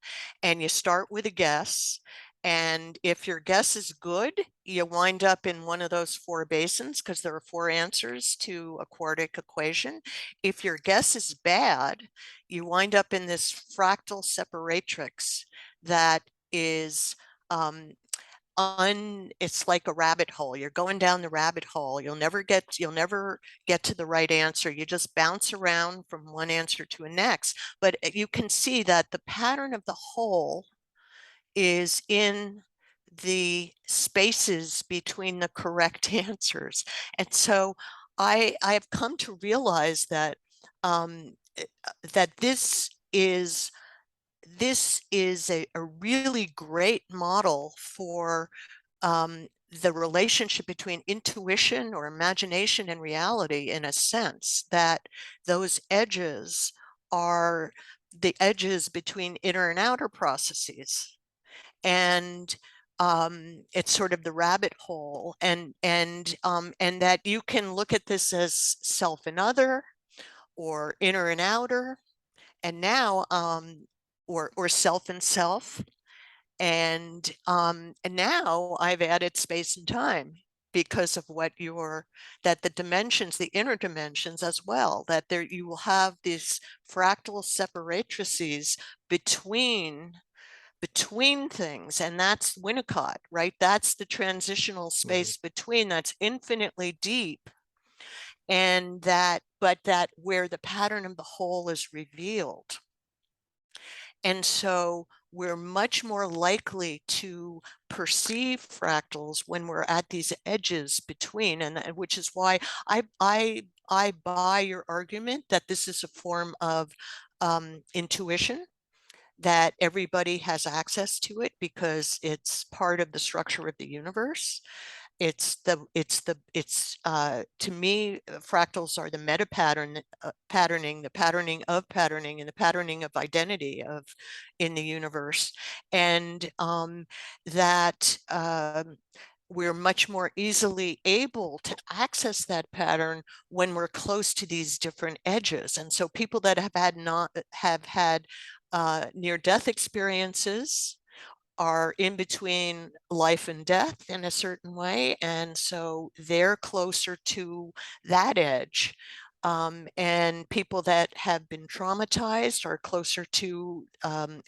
And you start with a guess. And if your guess is good, you wind up in one of those four basins because there are four answers to a quartic equation. If your guess is bad, you wind up in this fractal separatrix that is it's like a rabbit hole. You're going down the rabbit hole. You'll never get to the right answer. You just bounce around from one answer to a next. But you can see that the pattern of the hole is in the spaces between the correct answers. And so I have come to realize that that this is a really great model for the relationship between intuition or imagination and reality, in a sense that those edges are the edges between inner and outer processes. And it's sort of the rabbit hole, and that you can look at this as self and other, or inner and outer, and now or self and self, and now I've added space and time because of what that the dimensions, the inner dimensions as well, that there you will have these fractal separatrices between things, and that's Winnicott, right? That's the transitional space between, that's infinitely deep, and but that where the pattern of the whole is revealed. And so we're much more likely to perceive fractals when we're at these edges between, and which is why I buy your argument that this is a form of intuition, that everybody has access to it because it's part of the structure of the universe. To me, fractals are the meta patterning, the patterning of patterning, and the patterning of identity in the universe, and that we're much more easily able to access that pattern when we're close to these different edges. And so people that have had near-death experiences are in between life and death in a certain way, and so they're closer to that edge. And people that have been traumatized are closer to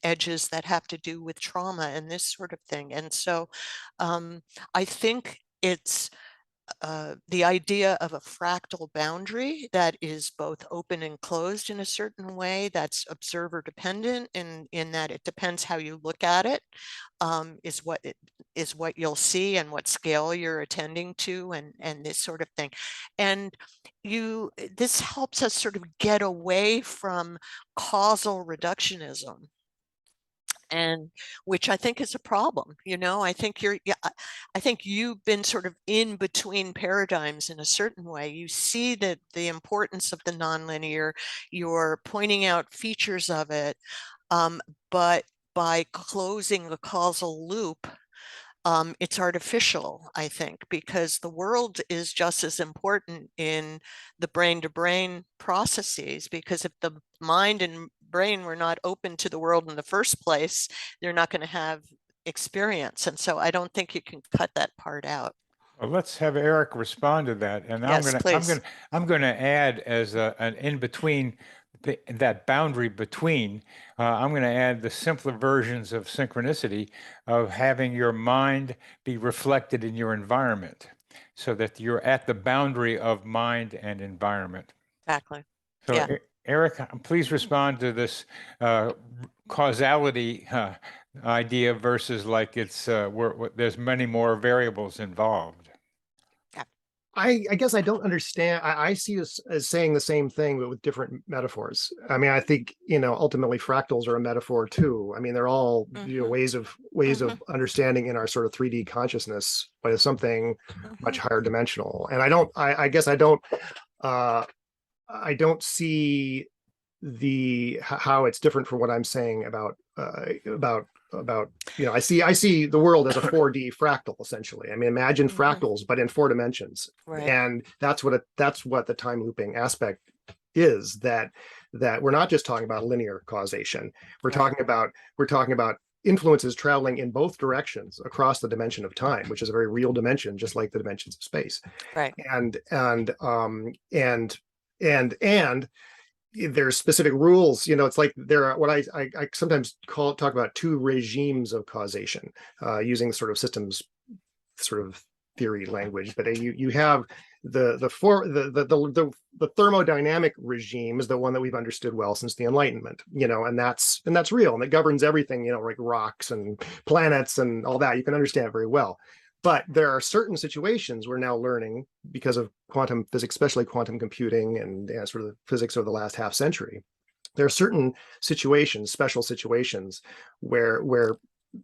edges that have to do with trauma and this sort of thing. And so I think it's the idea of a fractal boundary that is both open and closed in a certain way, that's observer dependent, in that it depends how you look at it, is what you'll see and what scale you're attending to, and this sort of thing. And this helps us sort of get away from causal reductionism, and which I think is a problem. I think I think you've been sort of in between paradigms in a certain way. You see that the importance of the nonlinear, you're pointing out features of it, but by closing the causal loop, it's artificial, I think, because the world is just as important in the brain-to-brain processes, because if the mind and brain were not open to the world in the first place, they're not going to have experience. And so I don't think you can cut that part out. Well, let's have Eric respond to that. And Yes, please. I'm going to add as an in between that boundary between, I'm going to add the simpler versions of synchronicity of having your mind be reflected in your environment so that you're at the boundary of mind and environment. Exactly. So, Yeah. Eric, please respond to this causality idea versus like it's there's many more variables involved. I guess I don't understand. I see us as saying the same thing, but with different metaphors. I mean, I think, ultimately fractals are a metaphor too. I mean, they're all, ways of understanding in our sort of 3D consciousness, but it's something much higher dimensional. And I guess I don't see how it's different from what I'm saying about I see the world as a 4D fractal, essentially. I mean, imagine fractals but in 4 dimensions. Right. And that's what the time looping aspect is, that we're not just talking about linear causation. We're talking about influences traveling in both directions across the dimension of time, which is a very real dimension, just like the dimensions of space. Right. And there's specific rules. It's like there are what I sometimes talk about 2 regimes of causation, using sort of systems sort of theory language. But you have the thermodynamic regime is the one that we've understood well since the Enlightenment, and that's real, and it governs everything, like rocks and planets and all that. You can understand it very well. But there are certain situations we're now learning because of quantum physics, especially quantum computing and sort of the physics over the last half century. There are certain situations, special situations, where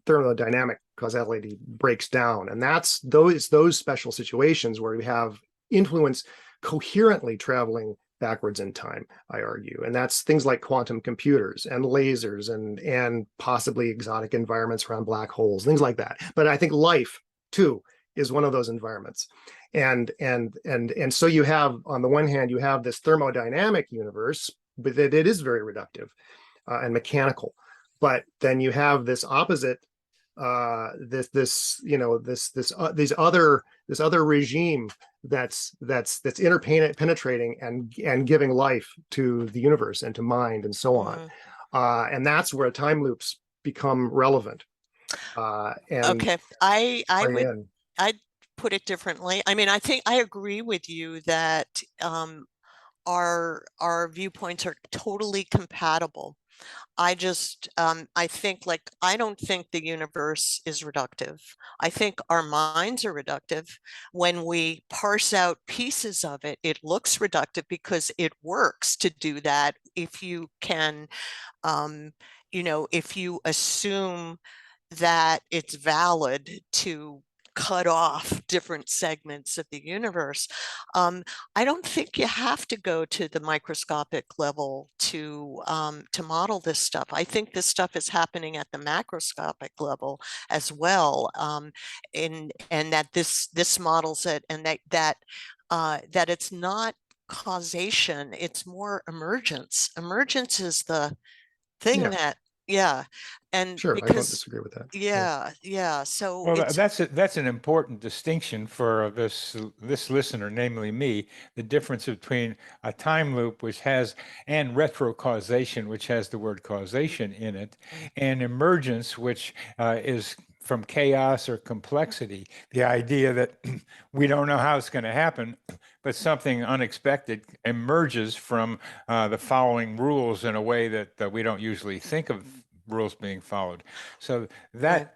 thermodynamic causality breaks down. And that's those special situations where we have influence coherently traveling backwards in time, I argue. And that's things like quantum computers and lasers and possibly exotic environments around black holes, things like that. But I think life too is one of those environments. And so you have, on the one hand, you have this thermodynamic universe, but it is very reductive and mechanical. But then you have this opposite, this other regime that's interpenetrating and giving life to the universe and to mind and so on. And that's where time loops become relevant. Okay, I'd put it differently. I mean, I think I agree with you that our viewpoints are totally compatible. I just I think, like, I don't think the universe is reductive. I think our minds are reductive. When we parse out pieces of it, it looks reductive because it works to do that. If you can, if you assume that it's valid to cut off different segments of the universe. I don't think you have to go to the microscopic level to model this stuff. I think this stuff is happening at the macroscopic level as well, and that this models it, and that it's not causation; it's more emergence. Emergence is the thing that. Yeah. And sure, because, I don't disagree with that. Yeah. So well, that's an important distinction for this listener, namely me. The difference between a time loop, which has, and retrocausation, which has the word causation in it, and emergence, which is from chaos or complexity. The idea that we don't know how it's going to happen, but something unexpected emerges from the following rules in a way that we don't usually think of rules being followed. So there's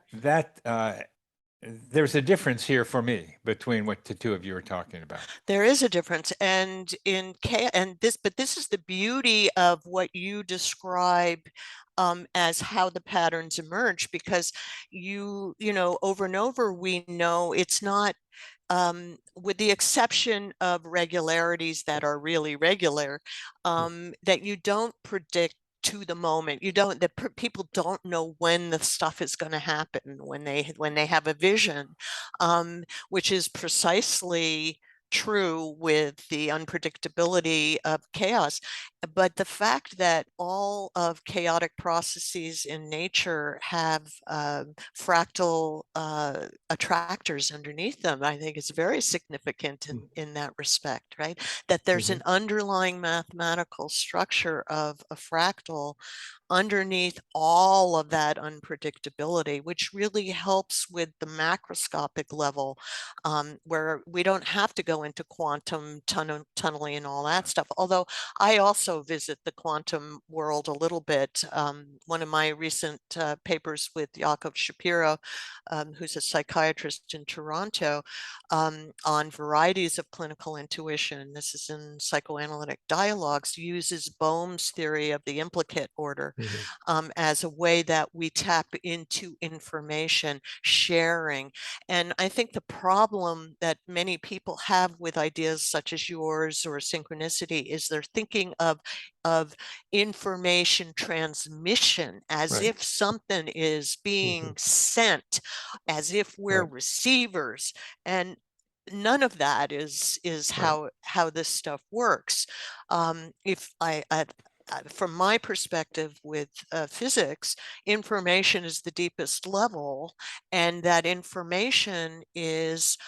a difference here for me between what the 2 of you are talking about. There is a difference, and but this is the beauty of what you describe as how the patterns emerge, because over and over we know it's not, with the exception of regularities that are really regular, that you don't predict to the moment. People don't know when the stuff is going to happen when they have a vision, which is precisely true with the unpredictability of chaos. But the fact that all of chaotic processes in nature have fractal attractors underneath them, I think is very significant in that respect, right? That there's an underlying mathematical structure of a fractal underneath all of that unpredictability, which really helps with the macroscopic level, where we don't have to go into quantum tunneling and all that stuff. Although I also visit the quantum world a little bit. One of my recent papers with Jakob Shapiro, who's a psychiatrist in Toronto, on varieties of clinical intuition, this is in Psychoanalytic Dialogues, uses Bohm's theory of the implicate order as a way that we tap into information sharing. And I think the problem that many people have with ideas such as yours or synchronicity is they're thinking of information transmission as if something is being sent, as if we're receivers, and none of that is how this stuff works. If from my perspective with physics, information is the deepest level, and that information is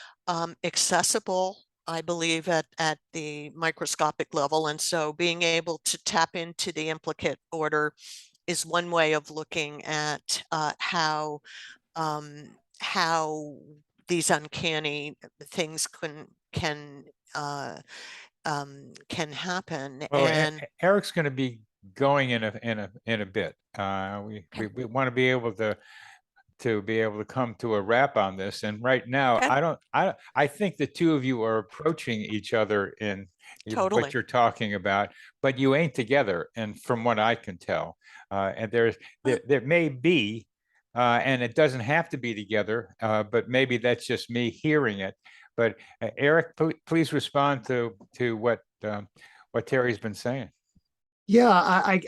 accessible, I believe, at the microscopic level. And so being able to tap into the implicate order is one way of looking at how these uncanny things can happen. Well, and Eric's going to be going in a bit. We want to be able to come to a wrap on this. And right now, I think the two of you are approaching each other in what you're talking about, but you ain't together. And from what I can tell, and there may be, and it doesn't have to be together, but maybe that's just me hearing it. But Eric, please respond to what Terry's been saying. Yeah,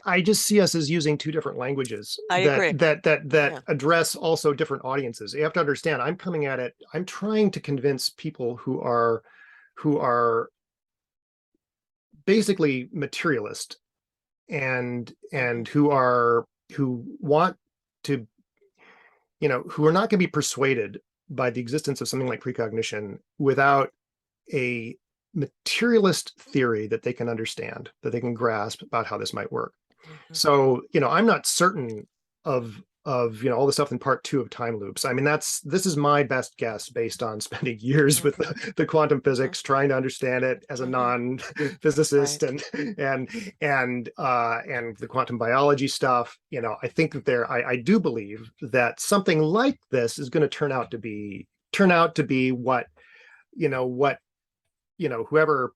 I just see us as using two different languages that address also different audiences. You have to understand, I'm coming at it, I'm trying to convince people who are basically materialist and who want to, who are not going to be persuaded by the existence of something like precognition without a materialist theory that they can understand, that they can grasp about how this might work. So, I'm not certain of all the stuff in part 2 of time loops. I mean, this is my best guess based on spending years with the quantum physics, trying to understand it as a non-physicist and the quantum biology stuff. I think that I do believe that something like this is going to turn out to be what whoever,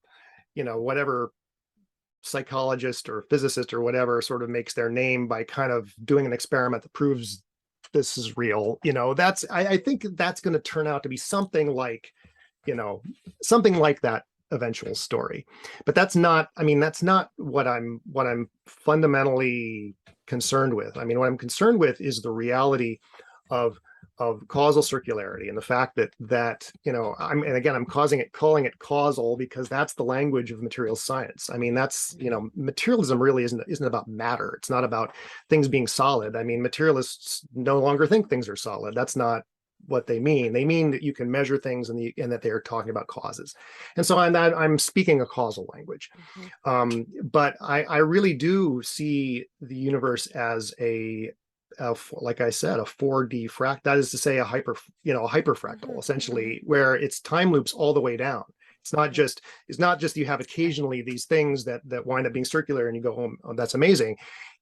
whatever psychologist or physicist or whatever sort of makes their name by kind of doing an experiment that proves this is real. I think that's going to turn out to be something like that eventual story. But that's not what I'm fundamentally concerned with. I mean, what I'm concerned with is the reality of causal circularity and the fact that I'm calling it causal because that's the language of material science. I mean, that's materialism really isn't about matter. It's not about things being solid. I mean, materialists no longer think things are solid. That's not what they mean. They mean that you can measure things and that they are talking about causes. And so I'm speaking a causal language. But I really do see the universe as like I said, a 4D fract, that is to say a hyperfractal, essentially, where it's time loops all the way down. It's not just you have occasionally these things that wind up being circular and you go home, oh, that's amazing.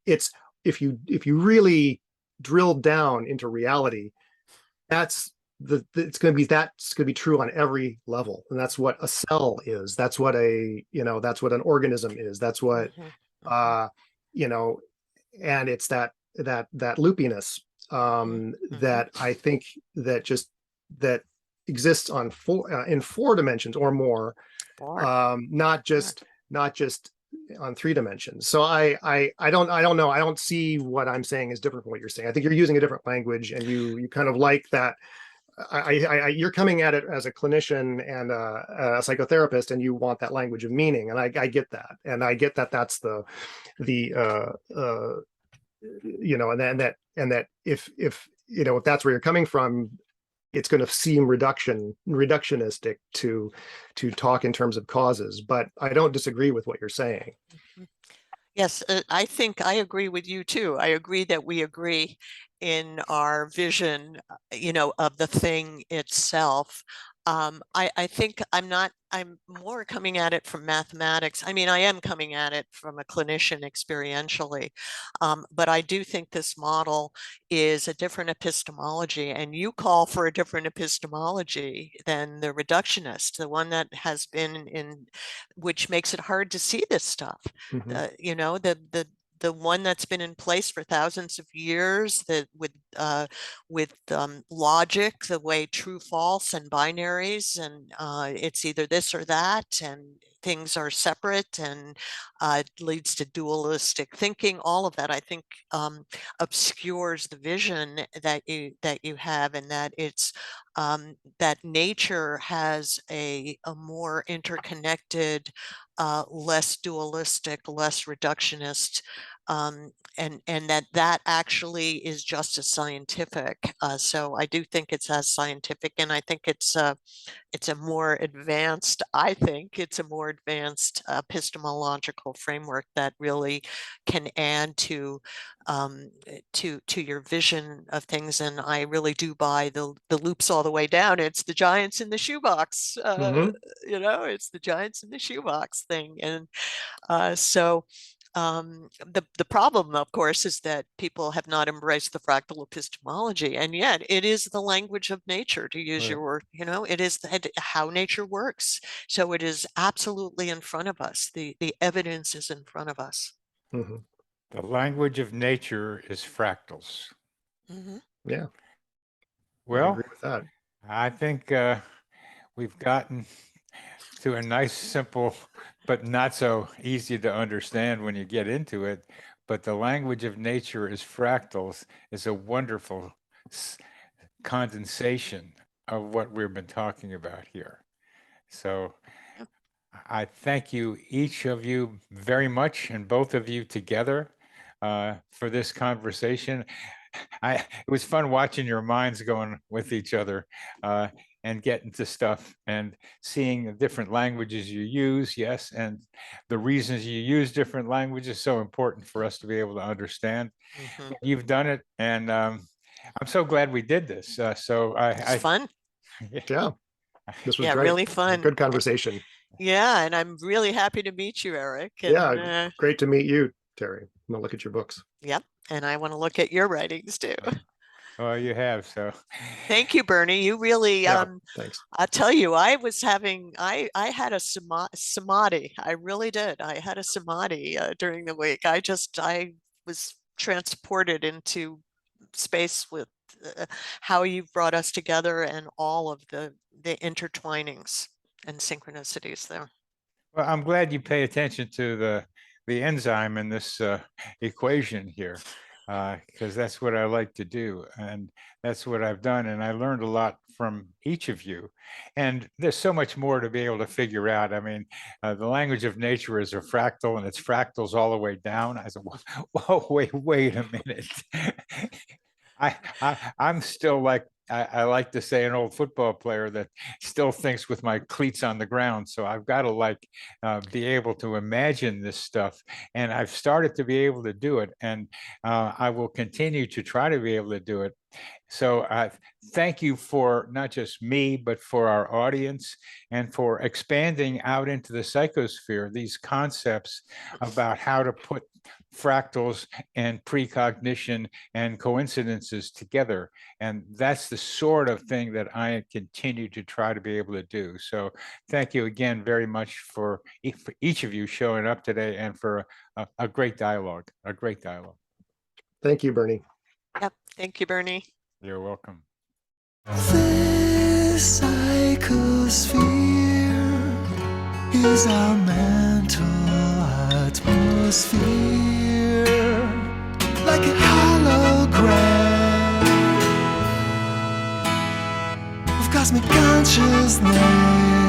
It's if you really drill down into reality, it's going to be true on every level. And that's what a cell is. That's what that's what an organism is. That's what and it's that loopiness that I think that exists on in 4 dimensions or more, not just on 3 dimensions. So I don't know. I don't see what I'm saying is different from what you're saying. I think you're using a different language, and you kind of like that you're coming at it as a clinician and a psychotherapist, and you want that language of meaning, and I get that, and I get that that's the and that if if that's where you're coming from, it's going to seem reductionistic to talk in terms of causes, but I don't disagree with what you're saying. Yes, I think I agree with you too. I agree that we agree in our vision, of the thing itself. I think I'm more coming at it from mathematics. I mean, I am coming at it from a clinician experientially, but I do think this model is a different epistemology, and you call for a different epistemology than the reductionist, the one that has been which makes it hard to see this stuff. Mm-hmm. The one that's been in place for thousands of years, that with logic, the way true, false, and binaries, and it's either this or that, and things are separate, and it leads to dualistic thinking. All of that, I think, obscures the vision that you have, and that it's that nature has a more interconnected, less dualistic, less reductionist, and that actually is just as scientific. So I do think it's as scientific, and I think it's a more advanced, epistemological framework that really can add to your vision of things. And I really do buy the loops all the way down. It's the giants in the shoebox, Mm-hmm. it's the giants in the shoebox thing. And so the problem, of course, is that people have not embraced the fractal epistemology, and yet it is the language of nature, to use Right. your word. It is how nature works. So it is absolutely in front of us. The evidence is in front of us. Mm-hmm. The language of nature is fractals. Mm-hmm. Yeah. I Well, agree with that. I think we've gotten to a nice, simple, but not so easy to understand when you get into it. But the language of nature is fractals is a wonderful condensation of what we've been talking about here. So I thank you, each of you, very much, and both of you together for this conversation. It was fun watching your minds going with each other and getting to stuff and seeing the different languages you use, yes, and the reasons you use different languages, so important for us to be able to understand. Mm-hmm. You've done it, and I'm so glad we did this. It's fun. Yeah. This was Yeah, great. really fun. Good conversation. Yeah, and I'm really happy to meet you, Eric. And, Yeah, great to meet you, Terry. I'm gonna look at your books. Yep, and I want to look at your writings too. Oh, you have, so. Thank you, Bernie. You really, Yeah, thanks. I'll tell you, I had a samadhi. I really did. I had a samadhi during the week. I was transported into space with how you've brought us together, and all of the intertwinings and synchronicities there. Well, I'm glad you pay attention to the enzyme in this equation here, because that's what I like to do, and that's what I've done, and I learned a lot from each of you, and there's so much more to be able to figure out. I mean, the language of nature is a fractal, and it's fractals all the way down. I said, whoa, wait a minute. I'm still like, I like to say, an old football player that still thinks with my cleats on the ground. So I've got to be able to imagine this stuff, and I've started to be able to do it, and I will continue to try to be able to do it. So thank you for not just me, but for our audience, and for expanding out into the psychosphere these concepts about how to put fractals and precognition and coincidences together. And that's the sort of thing that I continue to try to be able to do. So thank you again very much for each of you showing up today, and for a great dialogue, Thank you, Bernie. Yep. Thank you, Bernie. You're welcome. This psychosphere is our mental atmosphere, like a hologram. consciousness.